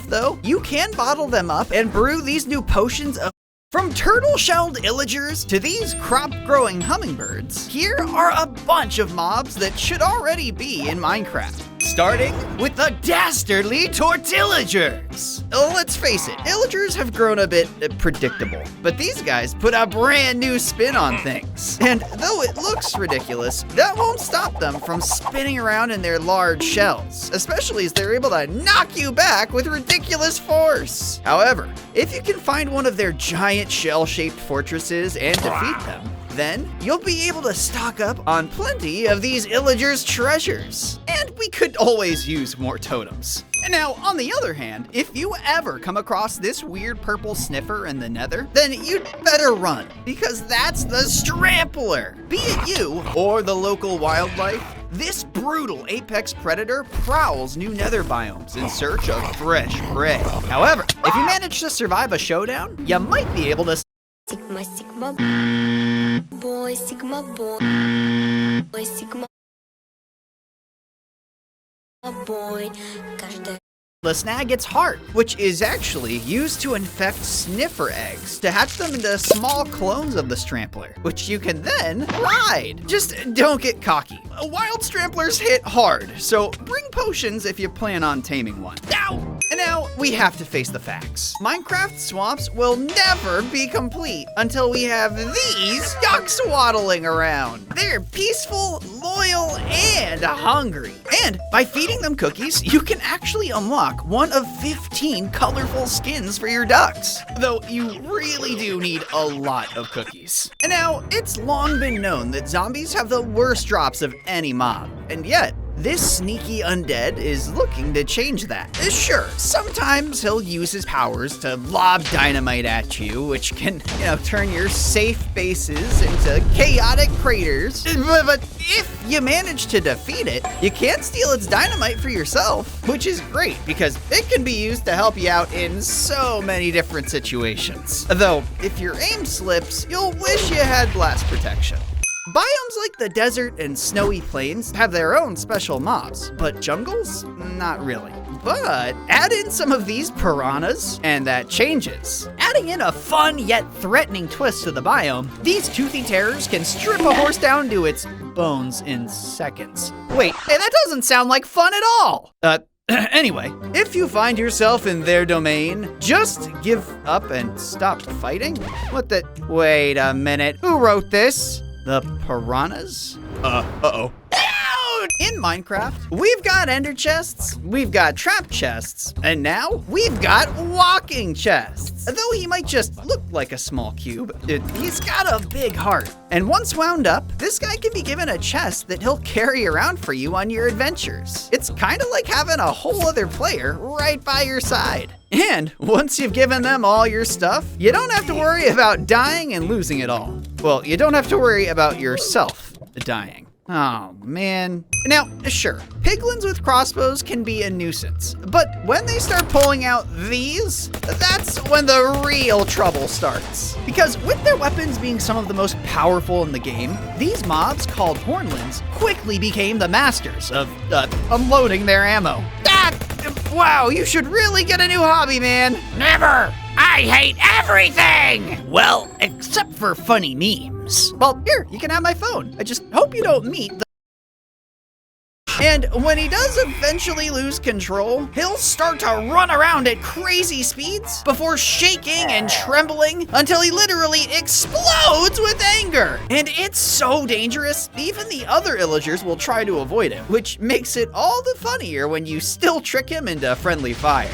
though, you can bottle them up and brew these new potions of. From turtle-shelled illagers to these crop-growing hummingbirds, here are a bunch of mobs that should already be in Minecraft. Starting with the dastardly tortillagers. Let's face it, illagers have grown a bit predictable, but these guys put a brand new spin on things. And though it looks ridiculous, that won't stop them from spinning around in their large shells, especially as they're able to knock you back with ridiculous force. However, if you can find one of their giant shell-shaped fortresses and defeat them, then you'll be able to stock up on plenty of these illagers' treasures. And we could always use more totems. And now, on the other hand, if you ever come across this weird purple sniffer in the nether, then you'd better run, because that's the Strampler. Be it you or the local wildlife, this brutal apex predator prowls new nether biomes in search of fresh prey. However, if you manage to survive a showdown, you might be able to Sigma, Sigma, boy, Sigma, boy, boy, Sigma, boy, каждая. snag its heart, which is actually used to infect sniffer eggs to hatch them into small clones of the Strampler, which you can then ride. Just don't get cocky. Wild Stramplers hit hard, so bring potions if you plan on taming one. Ow! And now we have to face the facts. Minecraft swamps will never be complete until we have these ducks waddling around. They're peaceful, loyal, and hungry. And by feeding them cookies, you can actually unlock one of 15 colorful skins for your ducks. Though you really do need a lot of cookies. And now, it's long been known that zombies have the worst drops of any mob. And yet, this sneaky undead is looking to change that. Sure, sometimes he'll use his powers to lob dynamite at you, which can, turn your safe bases into chaotic craters. But if you manage to defeat it, you can't steal its dynamite for yourself, which is great because it can be used to help you out in so many different situations. Though, if your aim slips, you'll wish you had blast protection. Biomes like the desert and snowy plains have their own special mobs, but jungles? Not really. But add in some of these piranhas, and that changes. Adding in a fun yet threatening twist to the biome, these toothy terrors can strip a horse down to its bones in seconds. Wait, hey, that doesn't sound like fun at all! Anyway, if you find yourself in their domain, just give up and stop fighting? What the? Wait a minute, who wrote this? The piranhas? Uh-oh. In Minecraft, we've got ender chests, we've got trap chests, and now we've got walking chests. Though he might just look like a small cube, he's got a big heart. And once wound up, this guy can be given a chest that he'll carry around for you on your adventures. It's kind of like having a whole other player right by your side. And once you've given them all your stuff, you don't have to worry about dying and losing it all. Well, you don't have to worry about yourself dying. Oh, man. Now, sure, piglins with crossbows can be a nuisance, but when they start pulling out these, that's when the real trouble starts. Because with their weapons being some of the most powerful in the game, these mobs called hornlins quickly became the masters of unloading their ammo. Wow, you should really get a new hobby, man. Never! I hate everything! Well, except for funny memes. Well, here, you can have my phone. I just hope you don't meet the... And when he does eventually lose control, he'll start to run around at crazy speeds before shaking and trembling until he literally explodes with anger. And it's so dangerous, even the other illagers will try to avoid him, which makes it all the funnier when you still trick him into friendly fire.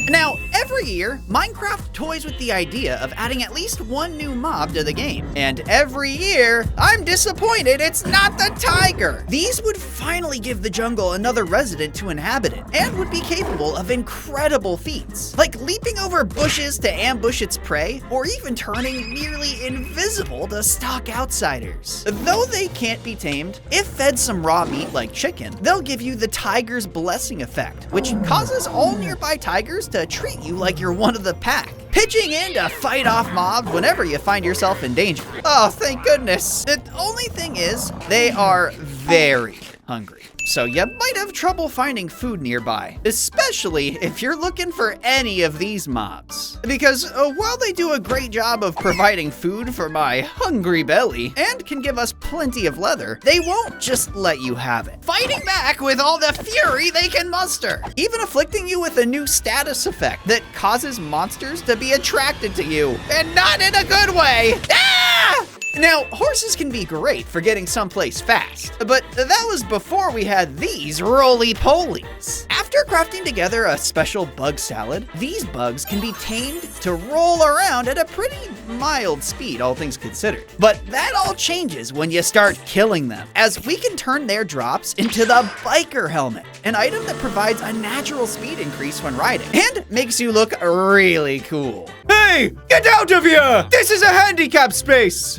Now, every year, Minecraft toys with the idea of adding at least one new mob to the game. And every year, I'm disappointed it's not the tiger. These would finally give the jungle another resident to inhabit it, and would be capable of incredible feats, like leaping over bushes to ambush its prey, or even turning nearly invisible to stalk outsiders. Though they can't be tamed, if fed some raw meat like chicken, they'll give you the tiger's blessing effect, which causes all nearby tigers to treat you like you're one of the pack, pitching in to fight off mobs whenever you find yourself in danger. Oh, thank goodness. The only thing is, they are very hungry. so you might have trouble finding food nearby, especially if you're looking for any of these mobs. Because while they do a great job of providing food for my hungry belly and can give us plenty of leather, they won't just let you have it, fighting back with all the fury they can muster, even afflicting you with a new status effect that causes monsters to be attracted to you, and not in a good way. Ah! Now, horses can be great for getting someplace fast, but that was before we had these roly-polies. After crafting together a special bug salad, these bugs can be tamed to roll around at a pretty mild speed, all things considered. But that all changes when you start killing them, as we can turn their drops into the biker helmet, an item that provides a natural speed increase when riding, and makes you look really cool. Hey, get out of here! This is a handicap space!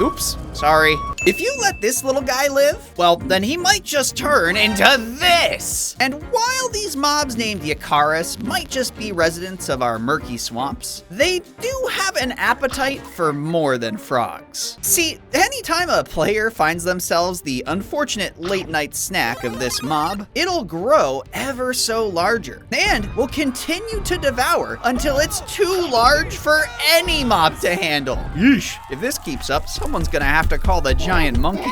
Oops, sorry. If you let this little guy live, well, then he might just turn into this. And while these mobs named Yakaris might just be residents of our murky swamps, they do have an appetite for more than frogs. See, anytime a player finds themselves the unfortunate late night snack of this mob, it'll grow ever so larger and will continue to devour until it's too large for any mob to handle. Yeesh, if this keeps up, someone's gonna have to call the giant monkey.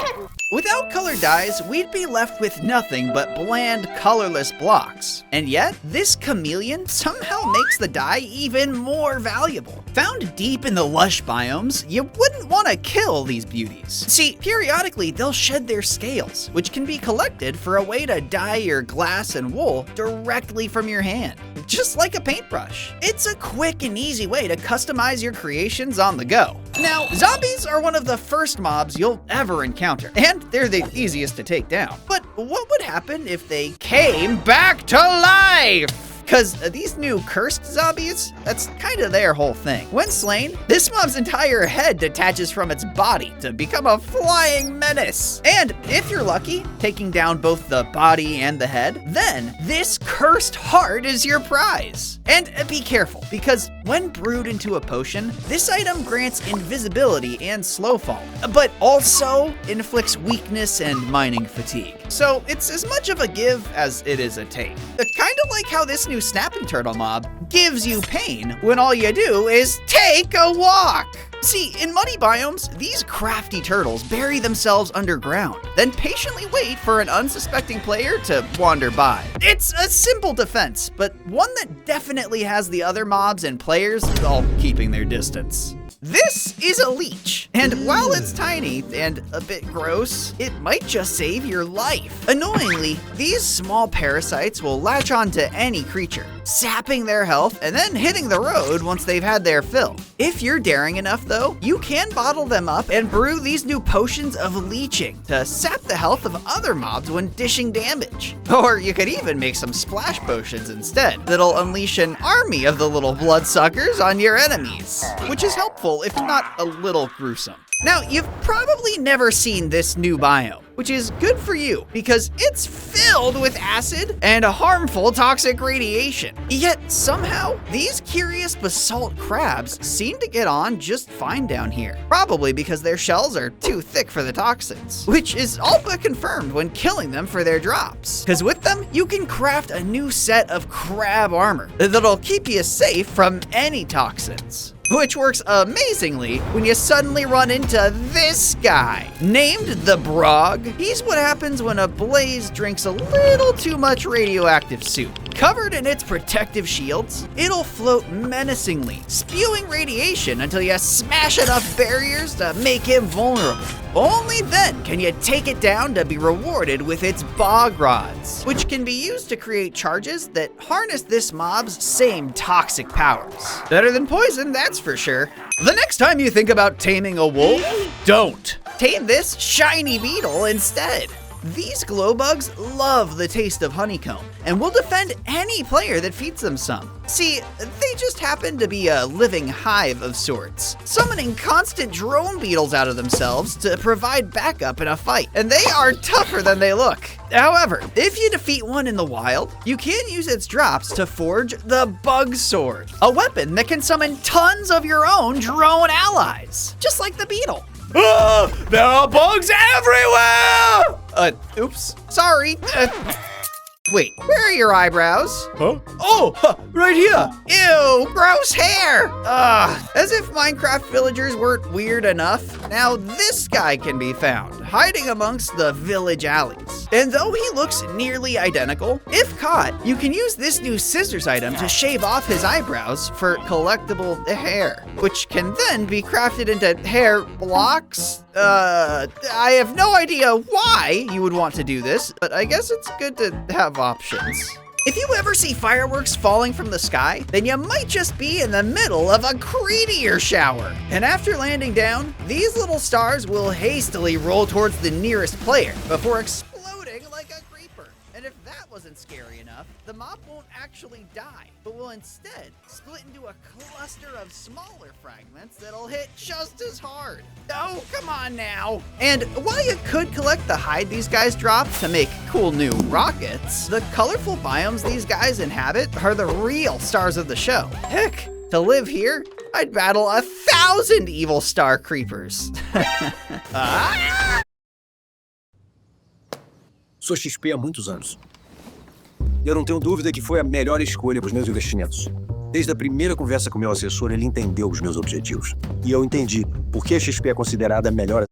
Without colored dyes, we'd be left with nothing but bland, colorless blocks. And yet, this chameleon somehow makes the dye even more valuable. Found deep in the lush biomes, you wouldn't want to kill these beauties. See, periodically they'll shed their scales, which can be collected for a way to dye your glass and wool directly from your hand, just like a paintbrush. It's a quick and easy way to customize your creations on the go. Now, zombies are one of the first mobs you'll ever encounter, and they're the easiest to take down. But what would happen if they came back to life? Because these new cursed zombies, that's kind of their whole thing. When slain, this mob's entire head detaches from its body to become a flying menace. And if you're lucky, taking down both the body and the head, then this cursed heart is your prize. And be careful, because when brewed into a potion, this item grants invisibility and slow fall, but also inflicts weakness and mining fatigue. So it's as much of a give as it is a take. Kind of like how this new snapping turtle mob gives you pain when all you do is take a walk. See, in muddy biomes, these crafty turtles bury themselves underground, then patiently wait for an unsuspecting player to wander by. It's a simple defense, but one that definitely has the other mobs and players all keeping their distance. This is a leech, and while it's tiny and a bit gross, it might just save your life. Annoyingly, these small parasites will latch onto any creature, sapping their health and then hitting the road once they've had their fill. If you're daring enough though, you can bottle them up and brew these new potions of leeching to sap the health of other mobs when dishing damage. Or you could even make some splash potions instead that'll unleash an army of the little bloodsuckers on your enemies, which is helpful if not a little gruesome. Now, you've probably never seen this new biome, which is good for you because it's filled with acid and a harmful toxic radiation. Yet somehow, these curious basalt crabs seem to get on just fine down here, probably because their shells are too thick for the toxins, which is all but confirmed when killing them for their drops. Because with them, you can craft a new set of crab armor that'll keep you safe from any toxins, which works amazingly when you suddenly run into this guy. Named the Brog, he's what happens when a blaze drinks a little too much radioactive soup. Covered in its protective shields, it'll float menacingly, spewing radiation until you smash enough barriers to make him vulnerable. Only then can you take it down to be rewarded with its bog rods, which can be used to create charges that harness this mob's same toxic powers. Better than poison, that's for sure. The next time you think about taming a wolf, don't. Tame this shiny beetle instead. These glow bugs love the taste of honeycomb and will defend any player that feeds them some. See, they just happen to be a living hive of sorts, summoning constant drone beetles out of themselves to provide backup in a fight, and they are tougher than they look. However, if you defeat one in the wild, you can use its drops to forge the Bug Sword, a weapon that can summon tons of your own drone allies, just like the beetle. There are bugs everywhere! Oops. Sorry. Wait, where are your eyebrows? Huh? Oh, right here. Ew, gross hair! Ugh, as if Minecraft villagers weren't weird enough, now this guy can be found, hiding amongst the village alleys. And though he looks nearly identical, if caught, you can use this new scissors item to shave off his eyebrows for collectible hair, which can then be crafted into hair blocks. I have no idea why you would want to do this, but I guess it's good to have options. If you ever see fireworks falling from the sky, then you might just be in the middle of a meteor shower. And after landing down, these little stars will hastily roll towards the nearest player before exploding like a creeper. And if that wasn't scary enough, the mob won't actually die, but will instead split into a cluster of smaller fragments that'll hit just as hard. Oh, come on now. And while you could collect the hide these guys drop to make cool new rockets, the colorful biomes these guys inhabit are the real stars of the show. Heck, to live here, I'd battle 1,000 evil star creepers. Sou XP há muitos anos. Eu não tenho dúvida que foi a melhor escolha para os meus investimentos. Desde a primeira conversa com meu assessor, ele entendeu os meus objetivos. E eu entendi por que a XP é considerada a melhor